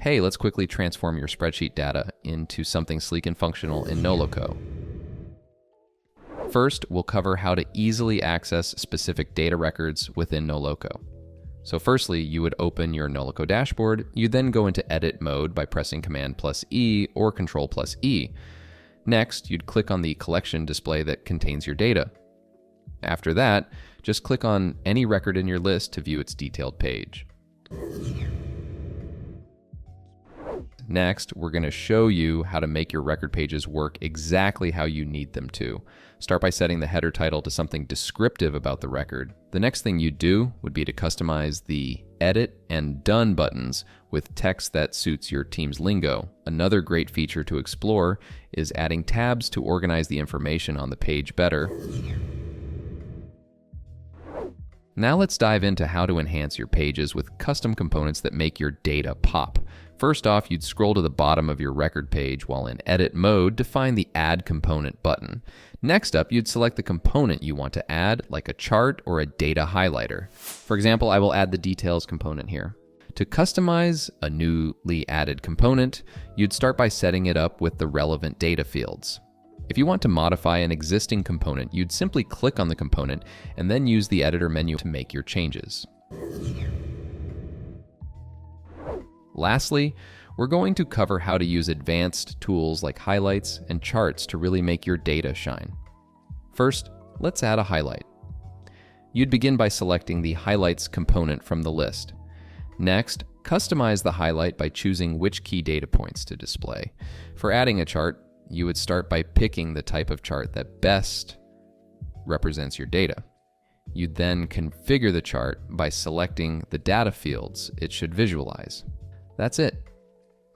hey, let's quickly transform your spreadsheet data into something sleek and functional in Noloco. First, we'll cover how to easily access specific data records within Noloco. So firstly, you would open your Noloco dashboard. You then go into edit mode by pressing Command+E or Control+E. Next, you'd click on the collection display that contains your data. After that, just click on any record in your list to view its detailed page. Next, we're going to show you how to make your record pages work exactly how you need them to. Start by setting the header title to something descriptive about the record. The next thing you'd do would be to customize the Edit and Done buttons with text that suits your team's lingo. Another great feature to explore is adding tabs to organize the information on the page better. Now let's dive into how to enhance your pages with custom components that make your data pop. First off, you'd scroll to the bottom of your record page while in edit mode to find the Add Component button. Next up, you'd select the component you want to add, like a chart or a data highlighter. For example, I will add the details component here. To customize a newly added component, you'd start by setting it up with the relevant data fields. If you want to modify an existing component, you'd simply click on the component and then use the editor menu to make your changes. Lastly, we're going to cover how to use advanced tools like highlights and charts to really make your data shine. First, let's add a highlight. You'd begin by selecting the highlights component from the list. Next, customize the highlight by choosing which key data points to display. For adding a chart, you would start by picking the type of chart that best represents your data. You'd then configure the chart by selecting the data fields it should visualize. That's it.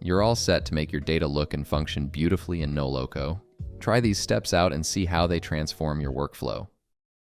You're all set to make your data look and function beautifully in Noloco. Try these steps out and see how they transform your workflow.